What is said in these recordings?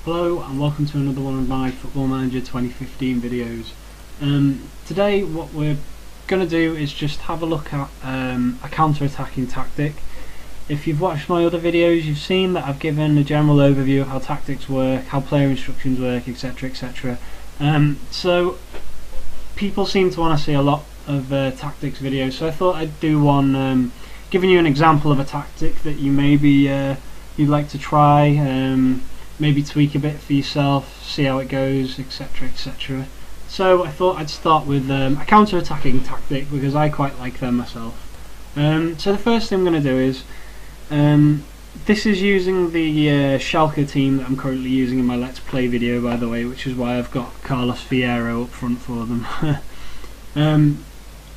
Hello and welcome to another one of my Football Manager 2015 videos. Today what we're going to do is just have a look at a counter-attacking tactic. If you've watched my other videos, you've seen that I've given a general overview of how tactics work, how player instructions work, etc, etc. So people seem to want to see a lot of tactics videos, so I thought I'd do one giving you an example of a tactic that you maybe you'd like to try, maybe tweak a bit for yourself, see how it goes, etc, etc. So I thought I'd start with a counter-attacking tactic because I quite like them myself. So the first thing I'm going to do is, this is using the Schalke team that I'm currently using in my Let's Play video, by the way, which is why I've got Carlos Fierro up front for them.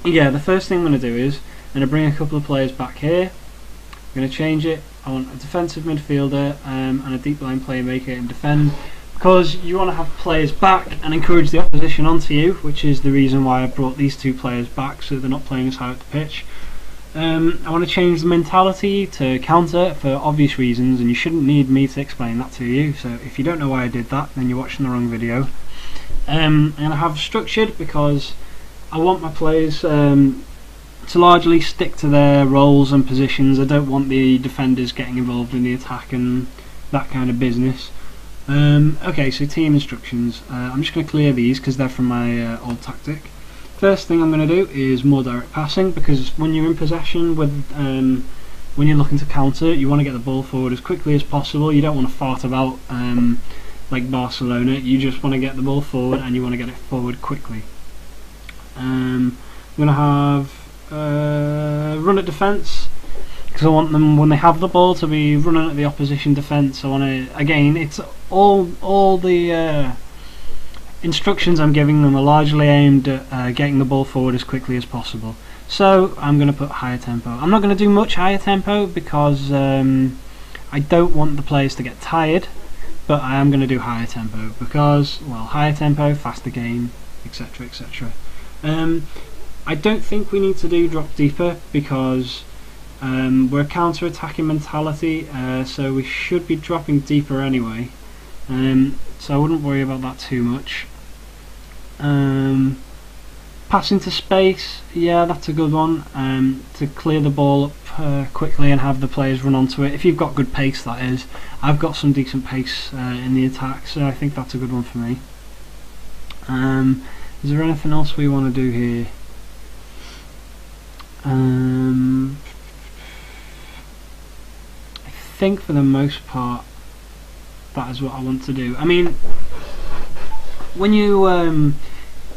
Yeah, the first thing I'm going to do is I'm going to bring a couple of players back here. I'm going to change it. I want a defensive midfielder and a deep line playmaker in defend, because you want to have players back and encourage the opposition onto you, which is the reason why I brought these two players back, so they're not playing as high up the pitch. I want to change the mentality to counter for obvious reasons, and you shouldn't need me to explain that to you, so if you don't know why I did that, then you're watching the wrong video. I'm going to have structured because I want my players to largely stick to their roles and positions. I don't want the defenders getting involved in the attack and that kind of business. Okay, so team instructions. I'm just going to clear these because they're from my old tactic. First thing I'm going to do is more direct passing, because when you're in possession with when you're looking to counter, you want to get the ball forward as quickly as possible. You don't want to fart about like Barcelona. You just want to get the ball forward and you want to get it forward quickly. I'm going to have run at defence, because I want them, when they have the ball, to be running at the opposition defence. I want to, again, it's all the instructions I'm giving them are largely aimed at getting the ball forward as quickly as possible. So I'm going to put higher tempo. I'm not going to do much higher tempo because I don't want the players to get tired, but I am going to do higher tempo because, well, higher tempo, faster game, etc, etc. I don't think we need to do drop deeper because we're a counter-attacking mentality, so we should be dropping deeper anyway, so I wouldn't worry about that too much. Passing to space, yeah, that's a good one, to clear the ball up quickly and have the players run onto it. If you've got good pace, that is. I've got some decent pace in the attack, so I think that's a good one for me. Is there anything else we want to do here? I think for the most part that is what I want to do. I mean, when you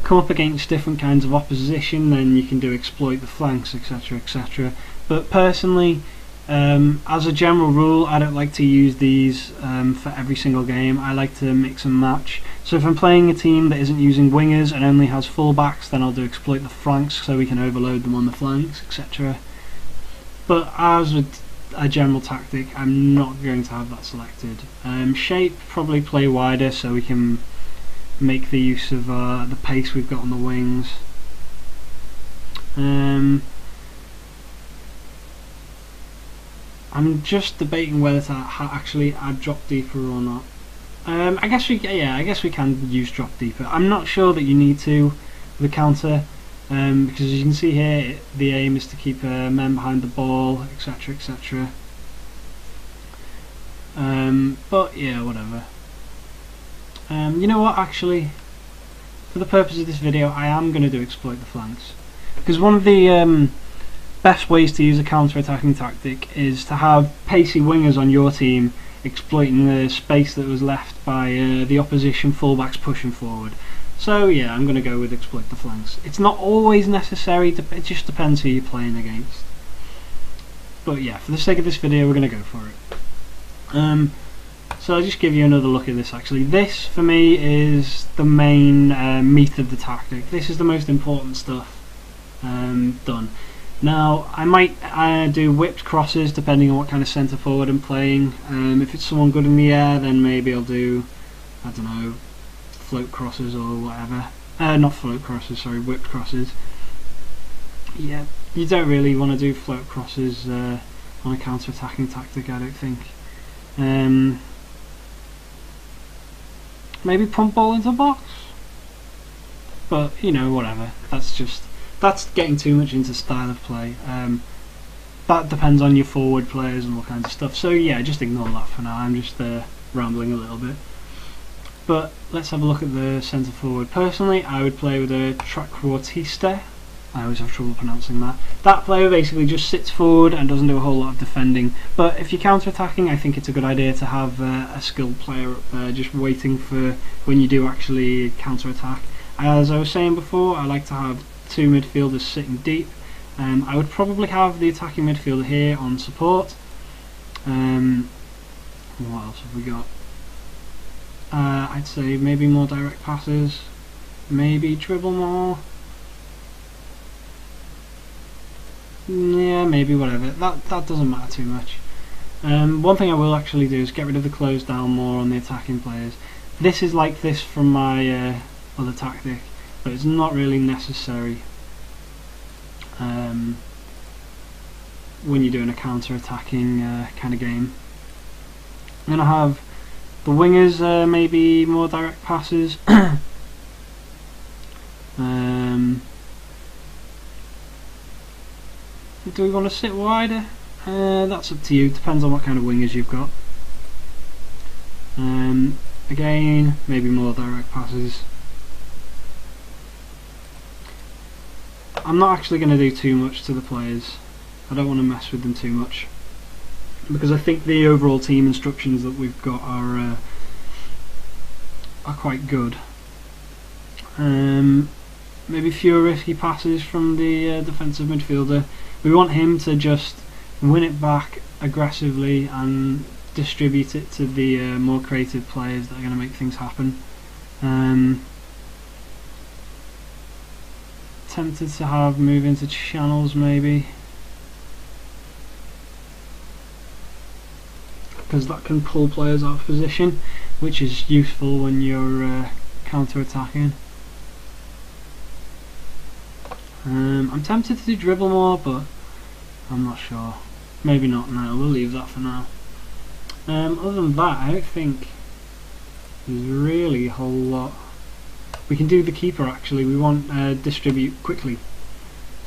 come up against different kinds of opposition, then you can do exploit the flanks, etc, etc, but personally, as a general rule, I don't like to use these for every single game. I like to mix and match. So if I'm playing a team that isn't using wingers and only has fullbacks, then I'll do exploit the flanks so we can overload them on the flanks, etc. But as a general tactic, I'm not going to have that selected. Shape, probably play wider so we can make the use of the pace we've got on the wings. I'm just debating whether to actually add drop deeper or not. I guess we can use drop deeper. I'm not sure that you need to with the counter, because as you can see here, the aim is to keep men behind the ball, etc, etc. But yeah, whatever. You know what, actually, for the purpose of this video, I am going to do exploit the flanks, because one of the best ways to use a counter-attacking tactic is to have pacey wingers on your team exploiting the space that was left by the opposition fullbacks pushing forward. So yeah, I'm going to go with exploit the flanks. It's not always necessary, it just depends who you're playing against. But yeah, for the sake of this video, we're going to go for it. So I'll just give you another look at this actually. This, for me, is the main meat of the tactic. This is the most important stuff done. Now, I might do whipped crosses depending on what kind of centre forward I'm playing. If it's someone good in the air, then maybe I'll do, I don't know, float crosses or whatever. Not float crosses, sorry, whipped crosses. Yeah, you don't really want to do float crosses on a counter-attacking tactic, I don't think. maybe pump ball into the box. But you know, whatever. That's getting too much into style of play. That depends on your forward players and all kinds of stuff. So yeah, just ignore that for now. I'm just rambling a little bit. But let's have a look at the centre forward. Personally, I would play with a trequartista. I always have trouble pronouncing that. That player basically just sits forward and doesn't do a whole lot of defending. But if you're counter-attacking, I think it's a good idea to have a skilled player up there just waiting for when you do actually counter-attack. As I was saying before, I like to have 2 midfielders sitting deep. I would probably have the attacking midfielder here on support. What else have we got? I'd say maybe more direct passes, maybe dribble more. Yeah, maybe whatever. That doesn't matter too much. One thing I will actually do is get rid of the close down more on the attacking players. This is like this from my other tactic, but it's not really necessary when you're doing a counter-attacking kind of game. I'm going to have the wingers maybe more direct passes. Do we want to sit wider? That's up to you, depends on what kind of wingers you've got. Again, maybe more direct passes. I'm not actually going to do too much to the players. I don't want to mess with them too much, because I think the overall team instructions that we've got are quite good. Maybe fewer risky passes from the defensive midfielder. We want him to just win it back aggressively and distribute it to the more creative players that are going to make things happen. Tempted to have move into channels maybe, because that can pull players out of position, which is useful when you're counter-attacking. I'm tempted to do dribble more, but I'm not sure. Maybe not now, we'll leave that for now. Other than that, I don't think there's really a whole lot. We can do the keeper actually. We want distribute quickly.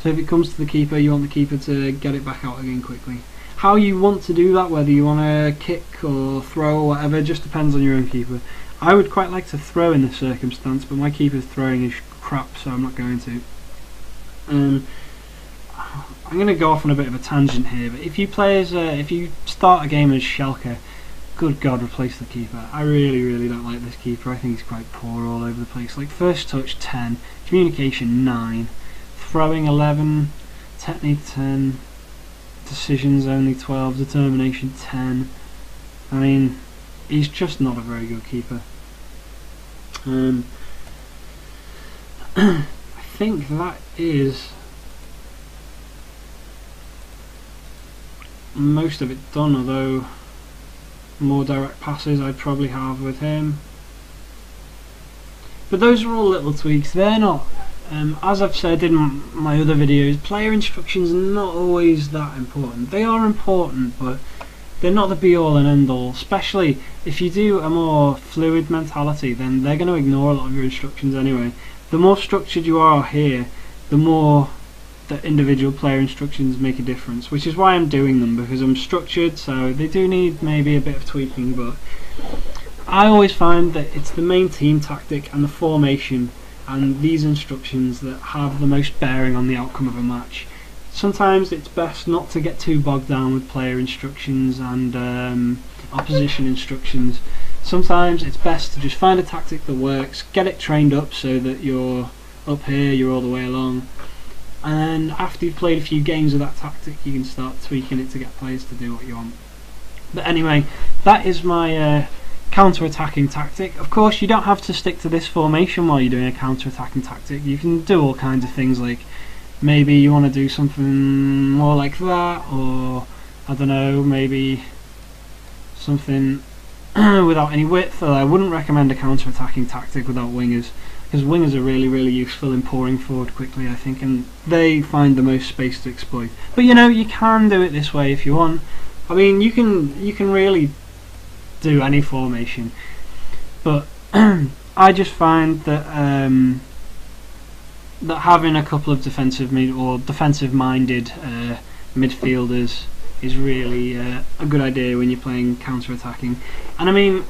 So if it comes to the keeper, you want the keeper to get it back out again quickly. How you want to do that, whether you want to kick or throw or whatever, just depends on your own keeper. I would quite like to throw in this circumstance, but my keeper's throwing is crap, so I'm not going to. I'm going to go off on a bit of a tangent here, but if you start a game as Schalke, good God, replace the keeper. I really don't like this keeper. I think he's quite poor all over the place. Like, first touch 10, communication 9, throwing 11, technique 10, decisions only 12, determination 10. I mean, he's just not a very good keeper. I think that is most of it done, although more direct passes I'd probably have with him. But those are all little tweaks. They're not, as I've said in my other videos, player instructions are not always that important. They are important, but they're not the be all and end all. Especially if you do a more fluid mentality, then they're going to ignore a lot of your instructions anyway. The more structured you are here, the more the individual player instructions make a difference, which is why I'm doing them, because I'm structured, so they do need maybe a bit of tweaking, but I always find that it's the main team tactic and the formation and these instructions that have the most bearing on the outcome of a match. Sometimes it's best not to get too bogged down with player instructions and opposition instructions. Sometimes it's best to just find a tactic that works, get it trained up so that you're up here, you're all the way along, and after you've played a few games of that tactic you can start tweaking it to get players to do what you want. But anyway, that is my counter-attacking tactic. Of course, you don't have to stick to this formation while you're doing a counter-attacking tactic. You can do all kinds of things, like maybe you want to do something more like that, or I don't know, maybe something without any width. I wouldn't recommend a counter-attacking tactic without wingers, because wingers are really useful in pouring forward quickly, I think, and they find the most space to exploit. But you know, you can do it this way if you want. I mean, you can really do any formation, but I just find that that having a couple of defensive-minded midfielders is really a good idea when you're playing counter-attacking. And I mean,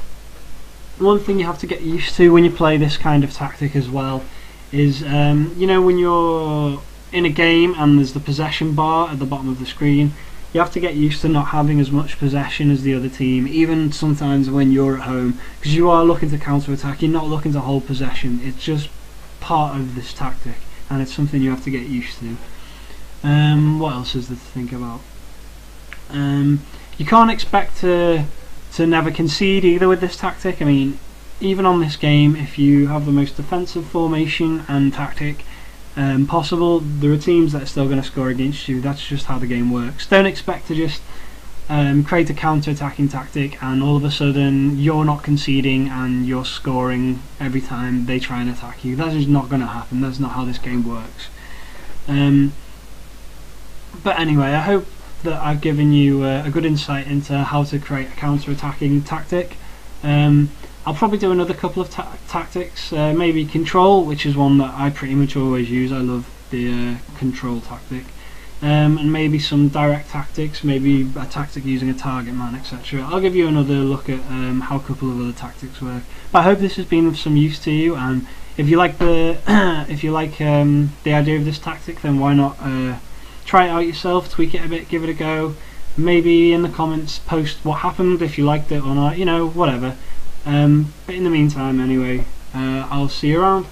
one thing you have to get used to when you play this kind of tactic as well is, you know, when you're in a game and there's the possession bar at the bottom of the screen, you have to get used to not having as much possession as the other team, even sometimes when you're at home, because you are looking to counter-attack, you're not looking to hold possession. It's just part of this tactic, and it's something you have to get used to. What else is there to think about? You can't expect to never concede either with this tactic. I mean, even on this game, if you have the most defensive formation and tactic possible, there are teams that are still going to score against you. That's just how the game works. Don't expect to just create a counter-attacking tactic and all of a sudden you're not conceding and you're scoring every time they try and attack you. That is not going to happen. That's not how this game works. But anyway, I hope that I've given you a good insight into how to create a counter-attacking tactic. I'll probably do another couple of tactics, maybe control, which is one that I pretty much always use. I love the control tactic. And maybe some direct tactics, maybe a tactic using a target man, etc. I'll give you another look at how a couple of other tactics work. But I hope this has been of some use to you, and if you like the the idea of this tactic, then why not try it out yourself, tweak it a bit, give it a go. Maybe in the comments post what happened, if you liked it or not, you know, whatever. But in the meantime, anyway, I'll see you around.